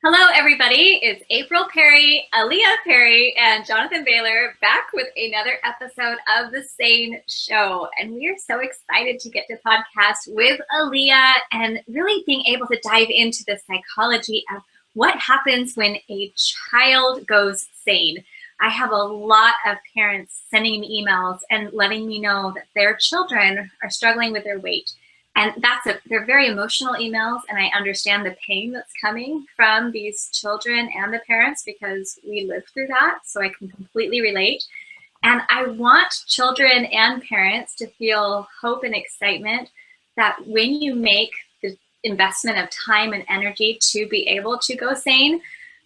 Hello, everybody. It's April Perry, Aaliyah Perry, and Jonathan Bailor back with another episode of the SANE Show. And we are so excited to get to podcast with Aaliyah and really being able to dive into the psychology of what happens when a child goes SANE. I have a lot of parents sending me emails and letting me know that their children are struggling with their weight. And they're very emotional emails, and I understand the pain that's coming from these children and the parents because we lived through that, so I can completely relate. And I want children and parents to feel hope and excitement that when you make the investment of time and energy to be able to go SANE,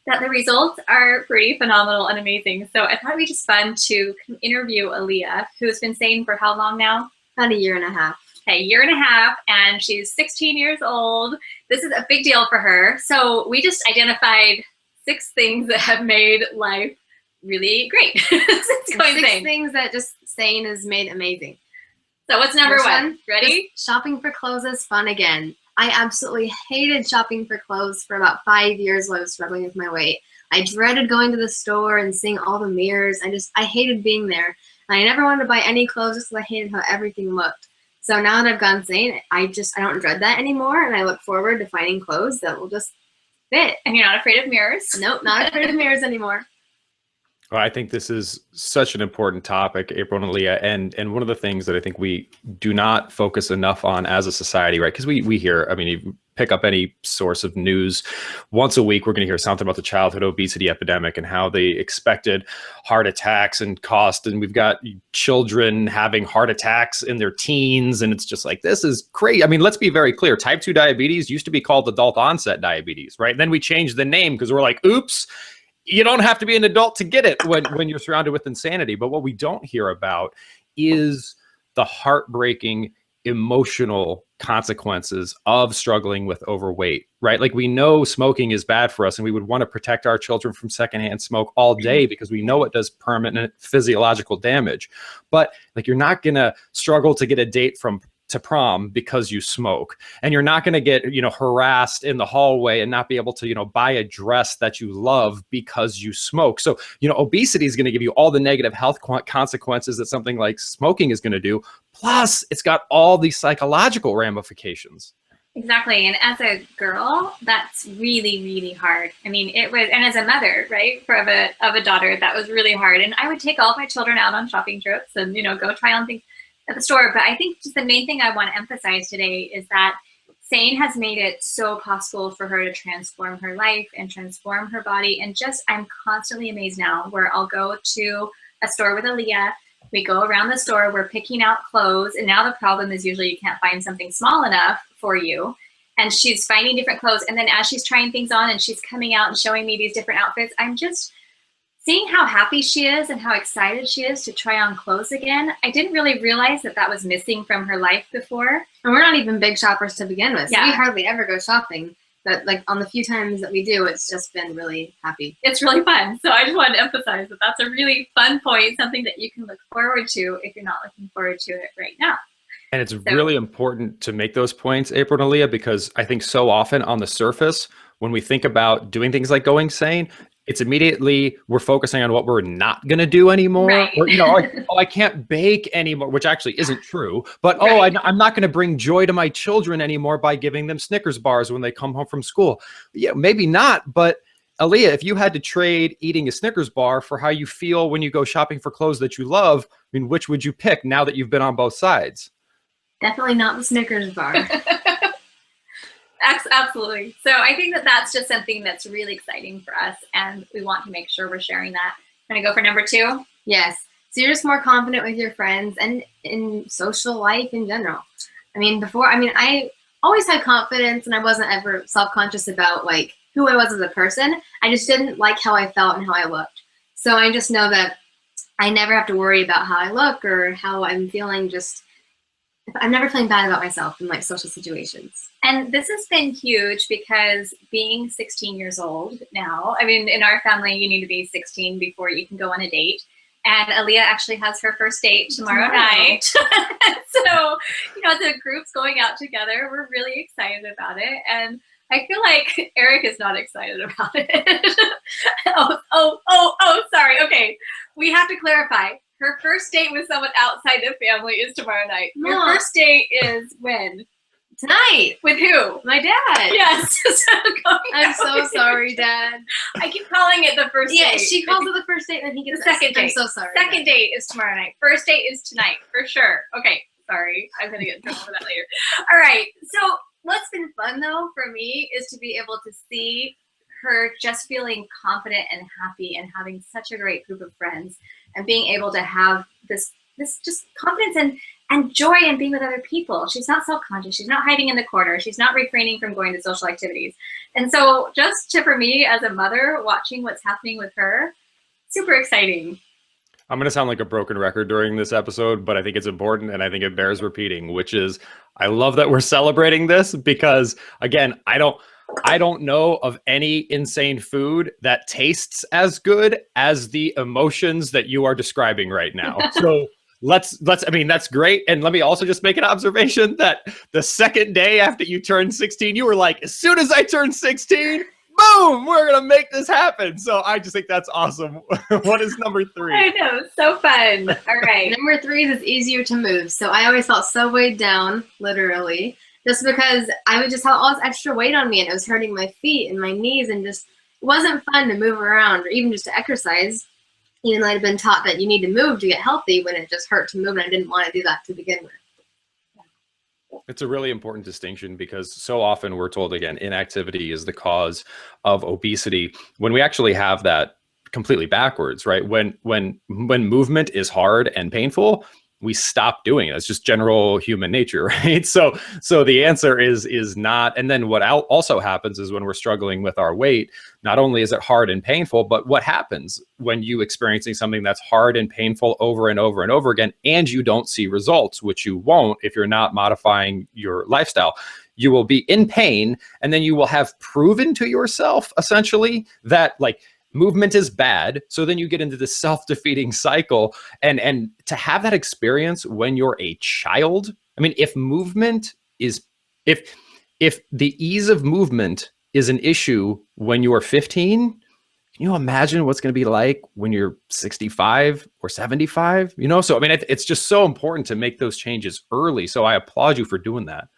that the results are pretty phenomenal and amazing. So I thought it'd be just fun to interview Aaliyah, who's been SANE for how long now? About a year and a half. A year and a half, and she's 16 years old. This is a big deal for her. So we just identified 6 things that have made life really great. 6 things that just SANE has made amazing. So what's number one? Ready? Shopping for clothes is fun again. I absolutely hated shopping for clothes for about 5 years while I was struggling with my weight. I dreaded going to the store and seeing all the mirrors. I hated being there. And I never wanted to buy any clothes just because I hated how everything looked. So now that I've gone SANE, I don't dread that anymore, and I look forward to finding clothes that will just fit. And you're not afraid of mirrors? Nope, not afraid of mirrors anymore. Well, I think this is such an important topic, April and Aaliyah, and one of the things that I think we do not focus enough on as a society, right? Because we hear, I mean, you pick up any source of news, once a week, we're going to hear something about the childhood obesity epidemic and how the expected heart attacks and cost. And we've got children having heart attacks in their teens. And it's just like, this is crazy. I mean, let's be very clear. Type 2 diabetes used to be called adult onset diabetes, right? And then we changed the name because we're like, oops, you don't have to be an adult to get it when you're surrounded with insanity. But what we don't hear about is the heartbreaking emotional consequences of struggling with overweight, right? Like, we know smoking is bad for us and we would want to protect our children from secondhand smoke all day because we know it does permanent physiological damage. But like, you're not going to struggle to get a date to prom because you smoke, and you're not going to get, harassed in the hallway and not be able to, buy a dress that you love because you smoke. So, obesity is going to give you all the negative health consequences that something like smoking is going to do. Plus, it's got all these psychological ramifications. Exactly. And as a girl, that's really, really hard. I mean, it was, and as a mother, right, of a daughter, that was really hard. And I would take all of my children out on shopping trips and, go try on things at the store. But I think just the main thing I want to emphasize today is that SANE has made it so possible for her to transform her life and transform her body. And I'm constantly amazed now where I'll go to a store with Aaliyah. We go around the store, we're picking out clothes. And now the problem is usually you can't find something small enough for you. And she's finding different clothes. And then as she's trying things on and she's coming out and showing me these different outfits, I'm just seeing how happy she is and how excited she is to try on clothes again. I didn't really realize that was missing from her life before. And we're not even big shoppers to begin with. So yeah. We hardly ever go shopping. But like on the few times that we do, it's just been really happy. It's really fun. So I just wanted to emphasize that that's a really fun point, something that you can look forward to if you're not looking forward to it right now. And it's really important to make those points, April and Aaliyah, because I think so often on the surface, when we think about doing things like going SANE, it's immediately we're focusing on what we're not going to do anymore. Right. Or, like, oh, I can't bake anymore, which actually isn't true. But, right. I'm not going to bring joy to my children anymore by giving them Snickers bars when they come home from school. Yeah, maybe not. But Aaliyah, if you had to trade eating a Snickers bar for how you feel when you go shopping for clothes that you love, I mean, which would you pick now that you've been on both sides? Definitely not the Snickers bar. Absolutely. So I think that that's just something that's really exciting for us, and we want to make sure we're sharing that. Can I go for number 2? Yes. So you're just more confident with your friends and in social life in general. I always had confidence, and I wasn't ever self-conscious about like who I was as a person. I just didn't like how I felt and how I looked. So I just know that I never have to worry about how I look or how I'm feeling. I'm never feeling bad about myself in like social situations. And this has been huge because being 16 years old now, I mean, in our family, you need to be 16 before you can go on a date. And Aaliyah actually has her first date tomorrow night. So, the group's going out together. We're really excited about it. And I feel like Eric is not excited about it. Sorry. Okay. We have to clarify. Her first date with someone outside the family is tomorrow night. Your Mom. first date is when? Tonight. With who? My dad. Yes. I'm so sorry, Dad. I keep calling it the first Yeah, date. she calls it the first date, and then he gets The second date. I'm so sorry. Second date is tomorrow night. First date is tonight, for sure. Okay, sorry. I'm going to get in trouble for that later. All right. So what's been fun, though, for me is to be able to see her just feeling confident and happy and having such a great group of friends and being able to have this just confidence and joy in being with other people. She's not self-conscious. She's not hiding in the corner. She's not refraining from going to social activities. And so just for me as a mother, watching what's happening with her, super exciting. I'm going to sound like a broken record during this episode, but I think it's important and I think it bears repeating, which is I love that we're celebrating this because, again, I don't know of any insane food that tastes as good as the emotions that you are describing right now. So I mean, that's great. And let me also just make an observation that the second day after you turned 16, you were like, as soon as I turn 16, boom, we're going to make this happen. So I just think that's awesome. What is number 3? I know, so fun. All right. Number 3 is it's easier to move. So I always felt so weighed down, literally, just because I would just have all this extra weight on me and it was hurting my feet and my knees and just it wasn't fun to move around or even just to exercise. Even though I'd been taught that you need to move to get healthy when it just hurt to move and I didn't want to do that to begin with. It's a really important distinction because so often we're told, again, inactivity is the cause of obesity when we actually have that completely backwards, right? When movement is hard and painful, we stop doing it. It's just general human nature, right? So the answer is not. And then what also happens is when we're struggling with our weight, not only is it hard and painful, but what happens when you experiencing something that's hard and painful over and over and over again, and you don't see results, which you won't if you're not modifying your lifestyle. You will be in pain, and then you will have proven to yourself essentially that like movement is bad. So then you get into this self-defeating cycle. And to have that experience when you're a child, I mean, if the ease of movement is an issue when you're 15, can you imagine what's going to be like when you're 65 or 75? So I mean, it's just so important to make those changes early. So I applaud you for doing that.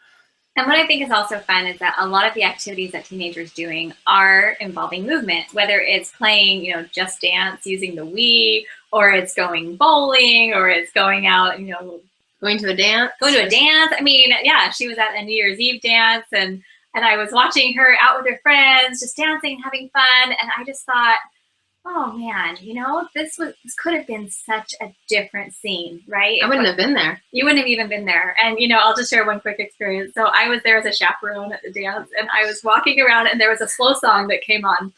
And what I think is also fun is that a lot of the activities that teenagers doing are involving movement, whether it's playing, Just Dance using the Wii, or it's going bowling, or it's going out, Going to a dance. I mean, yeah, she was at a New Year's Eve dance and I was watching her out with her friends, just dancing, having fun. And I just thought, oh man, this could have been such a different scene, right? I wouldn't have been there. You wouldn't have even been there. And, I'll just share one quick experience. So I was there as a chaperone at the dance and I was walking around and there was a slow song that came on.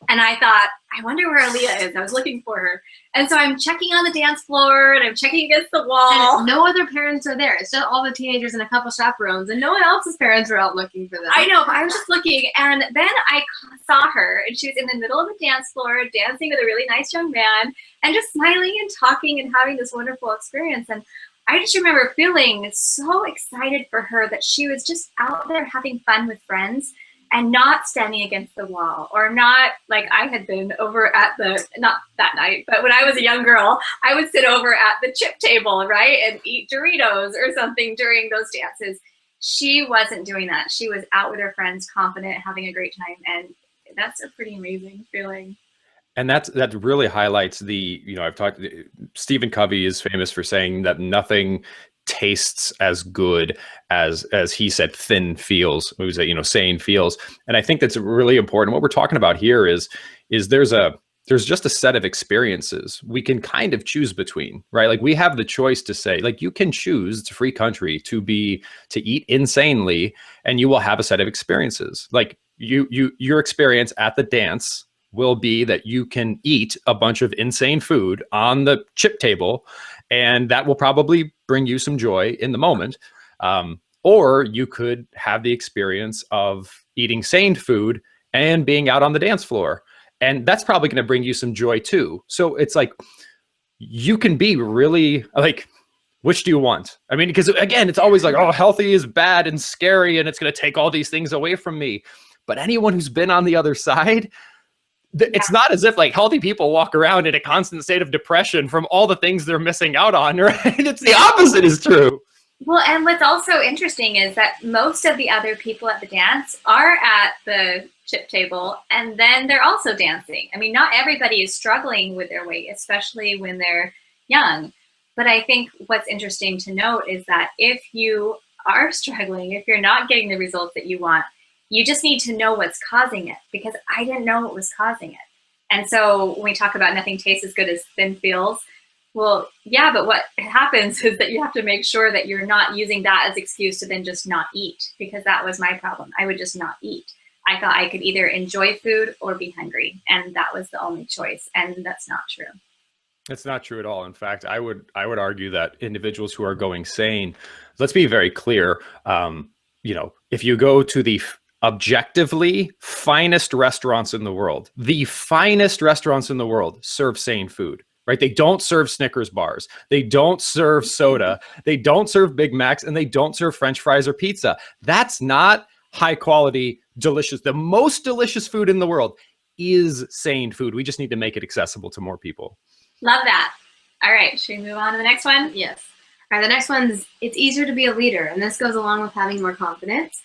And I thought, I wonder where Aaliyah is. I was looking for her. And so I'm checking on the dance floor and I'm checking against the wall. And no other parents are there. It's just all the teenagers and a couple chaperones and no one else's parents are out looking for them. I know, but I was just looking and then I saw her and she was in the middle of the dance floor dancing with a really nice young man and just smiling and talking and having this wonderful experience. And I just remember feeling so excited for her that she was just out there having fun with friends and not standing against the wall or not like I had been over at not that night, but when I was a young girl, I would sit over at the chip table, right? And eat Doritos or something during those dances. She wasn't doing that. She was out with her friends, confident, having a great time. And that's a pretty amazing feeling. And that really highlights Stephen Covey is famous for saying that nothing tastes as good as he said thin feels. It was sane feels. And I think that's really important. What we're talking about here is there's just a set of experiences we can kind of choose between, right? Like we have the choice to say, like you can choose, it's a free country, to eat insanely, and you will have a set of experiences. Like your experience at the dance will be that you can eat a bunch of insane food on the chip table, and that will probably bring you some joy in the moment. Or you could have the experience of eating sane food and being out on the dance floor. And that's probably going to bring you some joy too. So it's like, you can be really like, which do you want? I mean, because again, it's always like, oh, healthy is bad and scary and it's going to take all these things away from me. But anyone who's been on the other side, it's not as if like healthy people walk around in a constant state of depression from all the things they're missing out on, right? It's the opposite is true. Well, and what's also interesting is that most of the other people at the dance are at the chip table, and then they're also dancing. I mean, not everybody is struggling with their weight, especially when they're young. But I think what's interesting to note is that if you are struggling, if you're not getting the results that you want, you just need to know what's causing it, because I didn't know what was causing it. And so when we talk about nothing tastes as good as thin feels, well, yeah, but what happens is that you have to make sure that you're not using that as excuse to then just not eat, because that was my problem. I would just not eat. I thought I could either enjoy food or be hungry, and that was the only choice, and that's not true. It's not true at all. In fact, I would argue that individuals who are going sane, let's be very clear, if you go to the objectively finest restaurants in the world serve sane food, right? They don't serve Snickers bars. They don't serve soda. They don't serve Big Macs, and they don't serve French fries or pizza. That's not high quality, delicious. The most delicious food in the world is sane food. We just need to make it accessible to more people. Love that. All right, should we move on to the next one? Yes. All right, the next one is, it's easier to be a leader, and this goes along with having more confidence.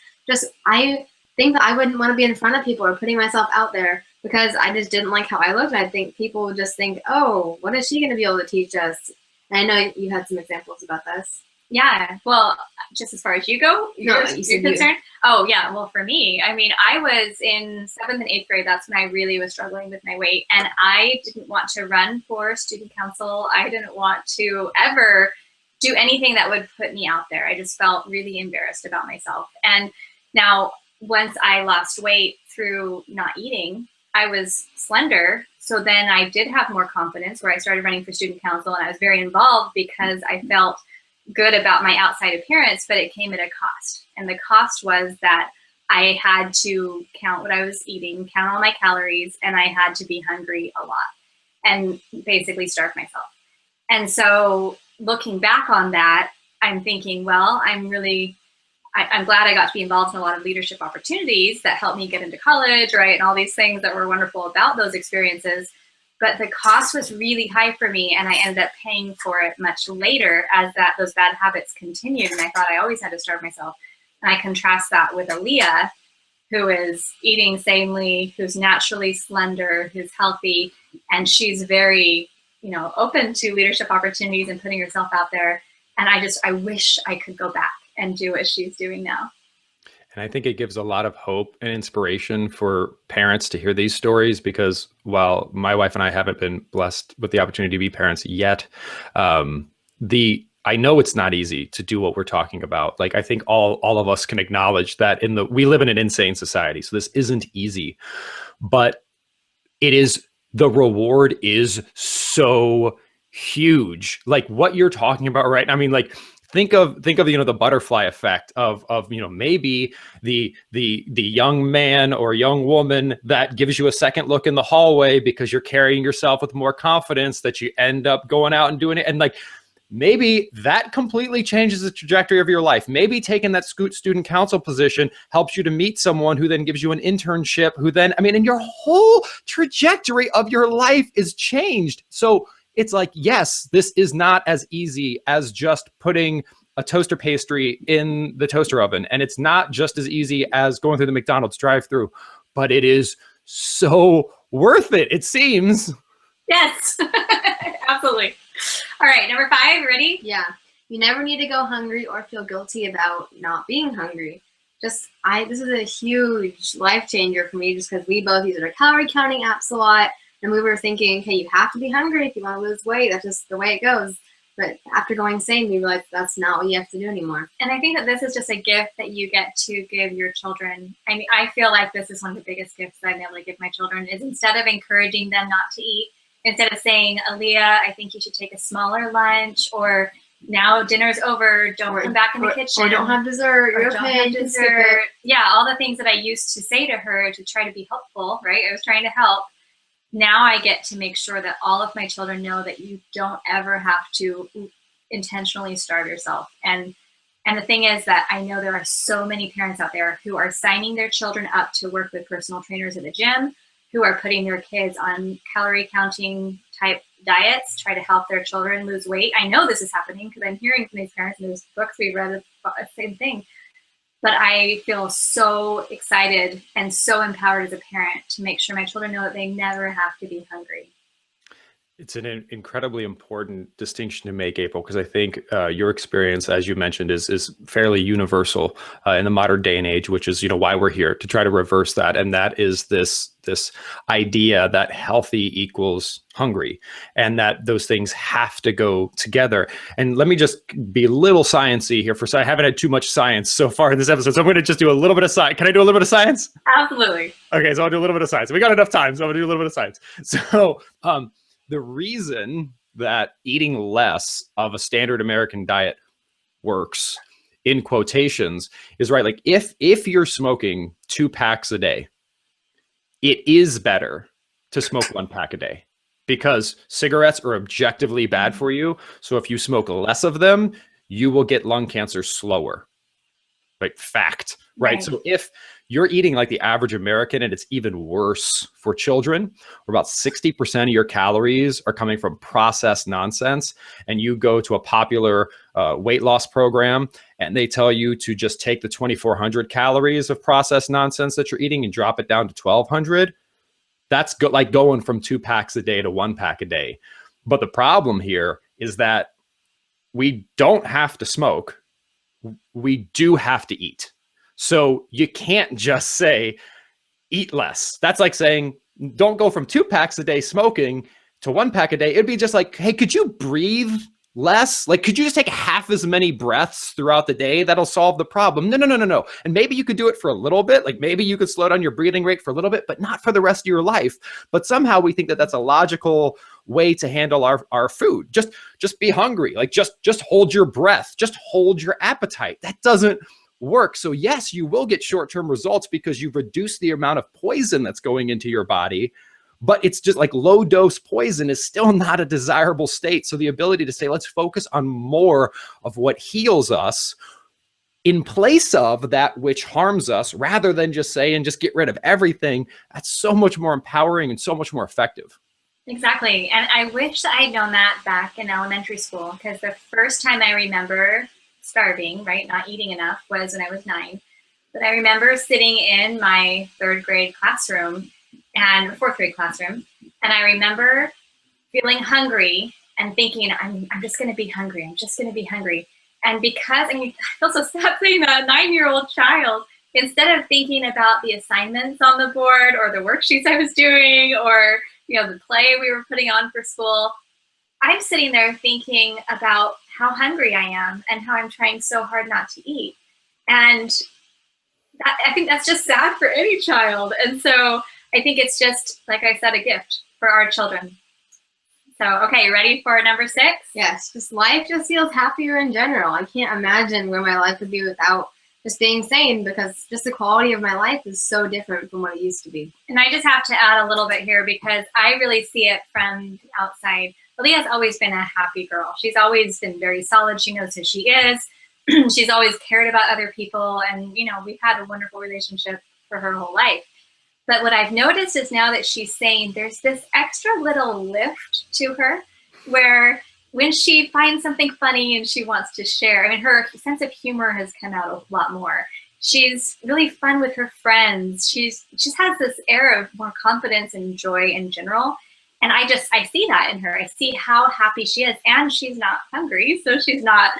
I think that I wouldn't want to be in front of people or putting myself out there because I just didn't like how I looked. I think people would just think, oh, what is she going to be able to teach us? And I know you had some examples about this. Yeah, well, just as far as you go, you're concerned? Oh, yeah, well, for me, I mean, I was in 7th and 8th grade. That's when I really was struggling with my weight. And I didn't want to run for student council. I didn't want to ever do anything that would put me out there. I just felt really embarrassed about myself. And now, once I lost weight through not eating, I was slender. So then I did have more confidence, where I started running for student council, and I was very involved because I felt good about my outside appearance, but it came at a cost. And the cost was that I had to count what I was eating, count all my calories, and I had to be hungry a lot and basically starve myself. And so looking back on that, I'm thinking, well, I'm glad I got to be involved in a lot of leadership opportunities that helped me get into college, right? And all these things that were wonderful about those experiences. But the cost was really high for me, and I ended up paying for it much later as those bad habits continued, and I thought I always had to starve myself. And I contrast that with Aaliyah, who is eating sanely, who's naturally slender, who's healthy, and she's very, open to leadership opportunities and putting herself out there. And I wish I could go back and do what she's doing now. And I think it gives a lot of hope and inspiration for parents to hear these stories, because while my wife and I haven't been blessed with the opportunity to be parents yet, I know it's not easy to do what we're talking about. Like, I think all of us can acknowledge that we live in an insane society. So this isn't easy, but the reward is so huge. Like what you're talking about, right? I mean, like, think of the butterfly effect of maybe the young man or young woman that gives you a second look in the hallway because you're carrying yourself with more confidence, that you end up going out and doing it, and like maybe that completely changes the trajectory of your life. Maybe taking that student council position helps you to meet someone who then gives you an internship, and your whole trajectory of your life is changed. So it's like, yes, this is not as easy as just putting a toaster pastry in the toaster oven. And it's not just as easy as going through the McDonald's drive-through, but it is so worth it, it seems. Yes, absolutely. All right, number 5, ready? Yeah. You never need to go hungry or feel guilty about not being hungry. This is a huge life changer for me, just because we both use our calorie counting apps a lot. And we were thinking, hey, you have to be hungry if you want to lose weight. That's just the way it goes. But after going sane, we realized that's not what you have to do anymore. And I think that this is just a gift that you get to give your children. I mean, I feel like this is one of the biggest gifts I've been able to give my children, is instead of encouraging them not to eat, instead of saying, Aaliyah, I think you should take a smaller lunch, or now dinner's over, don't come back in the kitchen. Or don't have dessert, you're okay, dessert. Yeah, all the things that I used to say to her to try to be helpful, right? I was trying to help. Now I get to make sure that all of my children know that you don't ever have to intentionally starve yourself. And And the thing is that I know there are so many parents out there who are signing their children up to work with personal trainers at the gym, who are putting their kids on calorie counting type diets, try to help their children lose weight. I know this is happening because I'm hearing from these parents, and there's books we read about the same thing. But I feel so excited and so empowered as a parent to make sure my children know that they never have to be hungry. It's an incredibly important distinction to make, April, because I think your experience, as you mentioned, is fairly universal in the modern day and age, which is, why we're here to try to reverse that. And that is this idea that healthy equals hungry, and that those things have to go together. And let me just be a little sciencey here. I haven't had too much science so far in this episode, so I'm going to just do a little bit of science. Can I do a little bit of science? Absolutely. Okay, so I'll do a little bit of science. We got enough time, so I'm going to do a little bit of science. So, the reason that eating less of a standard American diet works, in quotations, is right. Like if you're smoking 2 packs a day, it is better to smoke 1 pack a day, because cigarettes are objectively bad for you. So if you smoke less of them, you will get lung cancer slower. Like fact, right? So if you're eating like the average American, and it's even worse for children, where about 60% of your calories are coming from processed nonsense, and you go to a popular weight loss program and they tell you to just take the 2,400 calories of processed nonsense that you're eating and drop it down to 1,200, that's like going from 2 packs a day to 1 pack a day. But the problem here is that we don't have to smoke. We do have to eat. So you can't just say, eat less. That's like saying, don't go from 2 packs a day smoking to 1 pack a day. It'd be just like, hey, could you breathe less? Like, could you just take half as many breaths throughout the day? That'll solve the problem. No. And maybe you could do it for a little bit. Like maybe you could slow down your breathing rate for a little bit, but not for the rest of your life. But somehow we think that that's a logical way to handle our food. Just be hungry. Like just hold your breath. Just hold your appetite. That doesn't work. So yes, you will get short-term results because you've reduced the amount of poison that's going into your body. But it's just like low dose poison is still not a desirable state. So the ability to say, let's focus on more of what heals us in place of that which harms us, rather than just say, and just get rid of everything, that's so much more empowering and so much more effective. Exactly. And I wish that I had known that back in elementary school, because the first time I remember starving, right, not eating enough, was when I was 9. But I remember sitting in my 3rd grade classroom and 4th grade classroom, and I remember feeling hungry and thinking, I'm just going to be hungry. I'm just going to be hungry. And because, I feel so sad saying that, a 9-year-old child, instead of thinking about the assignments on the board or the worksheets I was doing, or, the play we were putting on for school, I'm sitting there thinking about how hungry I am and how I'm trying so hard not to eat. And I think that's just sad for any child. And so I think it's just, like I said, a gift for our children. So, okay, you ready for number 6? Yes, life just feels happier in general. I can't imagine where my life would be without just being sane, because just the quality of my life is so different from what it used to be. And I just have to add a little bit here, because I really see it from the outside. Aaliyah's always been a happy girl. She's always been very solid. She knows who she is. She's always cared about other people. And, we've had a wonderful relationship for her whole life. But what I've noticed is now that she's saying, there's this extra little lift to her, where when she finds something funny and she wants to share, her sense of humor has come out a lot more. She's really fun with her friends. She just has this air of more confidence and joy in general. And I see that in her. I see how happy she is, and she's not hungry. So she's not,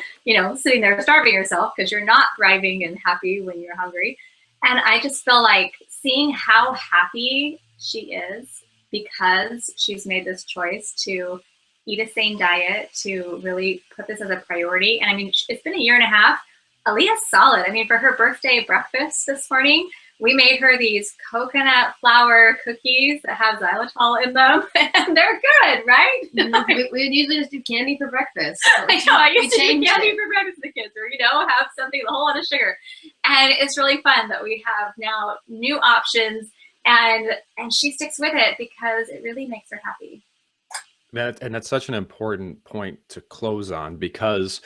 sitting there starving herself, because you're not thriving and happy when you're hungry. And I just feel like seeing how happy she is because she's made this choice to eat a sane diet, to really put this as a priority. And it's been a year and a half. Aaliyah's solid. For her birthday breakfast this morning, we made her these coconut flour cookies that have xylitol in them, and they're good, right? We would usually just do candy for breakfast. So I used to do candy for breakfast with the kids, or, have something with a whole lot of sugar. And it's really fun that we have now new options, and she sticks with it because it really makes her happy. And that's such an important point to close on, because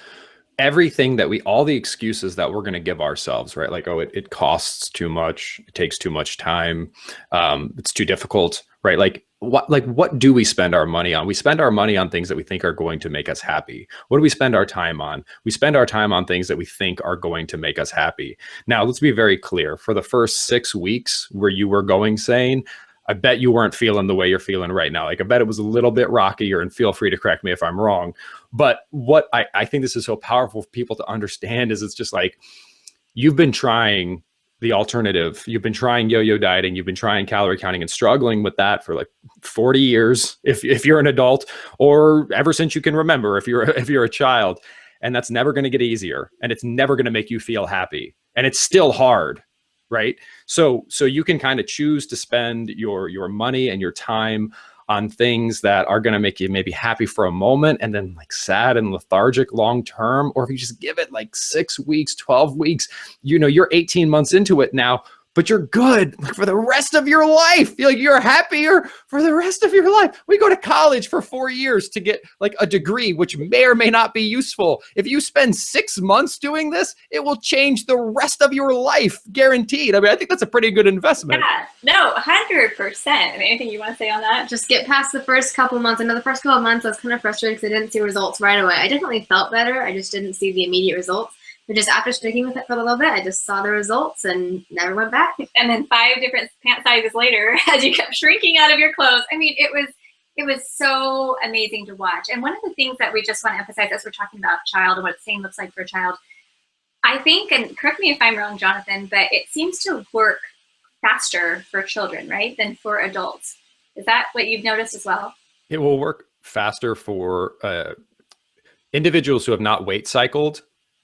everything that all the excuses that we're going to give ourselves, right? Like, oh, it costs too much. It takes too much time. It's too difficult, right? What do we spend our money on? We spend our money on things that we think are going to make us happy. What do we spend our time on? We spend our time on things that we think are going to make us happy. Now, let's be very clear. For the first 6 weeks where you were going sane, I bet you weren't feeling the way you're feeling right now. Like, I bet it was a little bit rockier, and feel free to correct me if I'm wrong. But what I think this is so powerful for people to understand is, it's just like, you've been trying the alternative. You've been trying yo-yo dieting. You've been trying calorie counting and struggling with that for like 40 years, if you're an adult, or ever since you can remember, if you're a child. And that's never going to get easier, and it's never going to make you feel happy, and it's still hard. Right. So you can kind of choose to spend your money and your time on things that are going to make you maybe happy for a moment and then like sad and lethargic long term. Or if you just give it like 6 weeks, 12 weeks, you're 18 months into it now, but you're good like for the rest of your life. You're happier for the rest of your life. We go to college for 4 years to get like a degree, which may or may not be useful. If you spend 6 months doing this, it will change the rest of your life, guaranteed. I mean, I think that's a pretty good investment. Yeah, no, 100%. I mean, anything you want to say on that? Just get past the first couple months. I know the first couple months I was kind of frustrated because I didn't see results right away. I definitely felt better. I just didn't see the immediate results. But just after sticking with it for a little bit, I just saw the results and never went back. And then 5 different pant sizes later, as you kept shrinking out of your clothes. I mean, it was so amazing to watch. And one of the things that we just want to emphasize as we're talking about child and what SANE looks like for a child, I think, and correct me if I'm wrong, Jonathan, but it seems to work faster for children, right, than for adults. Is that what you've noticed as well? It will work faster for individuals who have not weight cycled.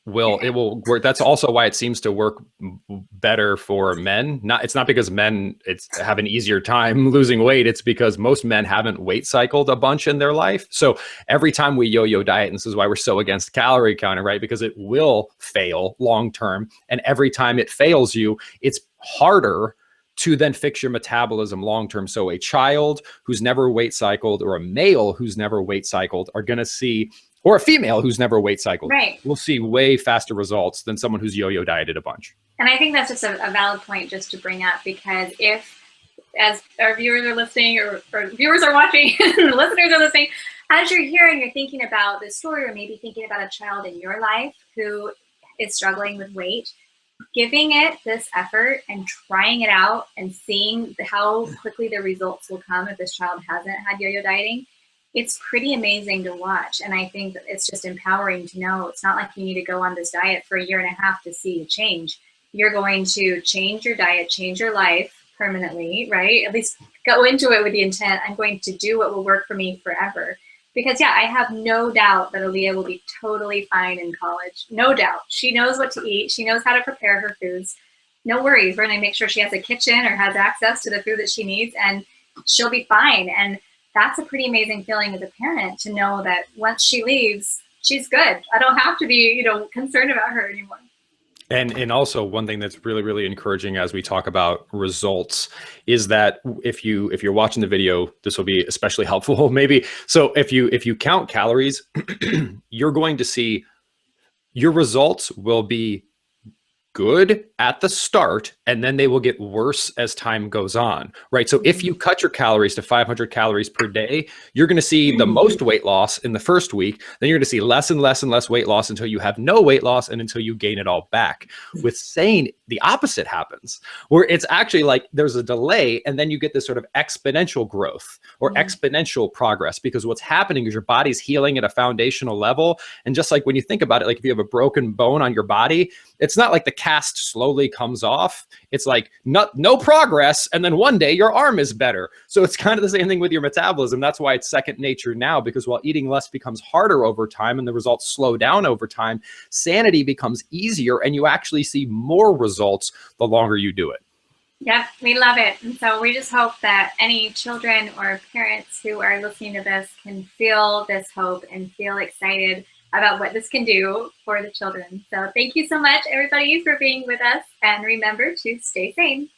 It will work. That's also why it seems to work better for men. It's not because men have an easier time losing weight. It's because most men haven't weight cycled a bunch in their life. So every time we yo-yo diet, and this is why we're so against calorie counting, right? Because it will fail long term. And every time it fails you, it's harder to then fix your metabolism long term. So a child who's never weight cycled, or a male who's never weight cycled, are going to see, or a female who's never weight cycled, right, we'll see way faster results than someone who's yo-yo dieted a bunch. And I think that's just a valid point just to bring up, because if, as our viewers are listening, or viewers are watching, listeners are listening, as you're here and you're thinking about this story, or maybe thinking about a child in your life who is struggling with weight, giving it this effort and trying it out and seeing how quickly the results will come if this child hasn't had yo-yo dieting, it's pretty amazing to watch. And I think that it's just empowering to know it's not like you need to go on this diet for 1.5 years to see a change. You're going to change your diet, change your life permanently, right? At least go into it with the intent, I'm going to do what will work for me forever. Because yeah, I have no doubt that Aaliyah will be totally fine in college. No doubt. She knows what to eat. She knows how to prepare her foods. No worries. We're going to make sure she has a kitchen or has access to the food that she needs, and she'll be fine. And that's a pretty amazing feeling as a parent, to know that once she leaves, she's good. I don't have to be, concerned about her anymore. And also, one thing that's really, really encouraging as we talk about results is that if you're watching the video, this will be especially helpful maybe. So if you count calories, you're going to see your results will be good at the start, and then they will get worse as time goes on, right? So if you cut your calories to 500 calories per day, you're going to see the most weight loss in the first week. Then you're going to see less and less and less weight loss until you have no weight loss, and until you gain it all back. With SANE, the opposite happens, where it's actually like there's a delay, and then you get this sort of exponential growth or exponential progress, because what's happening is your body's healing at a foundational level. And just like when you think about it, like if you have a broken bone on your body, it's not like the cast slowly comes off. It's like no progress, and then one day your arm is better. So it's kind of the same thing with your metabolism. That's why it's second nature now, because while eating less becomes harder over time and the results slow down over time, sanity becomes easier, and you actually see more results the longer you do it. Yep, we love it. And so we just hope that any children or parents who are listening to this can feel this hope and feel excited about what this can do for the children. So thank you so much, everybody, for being with us. And remember to stay sane.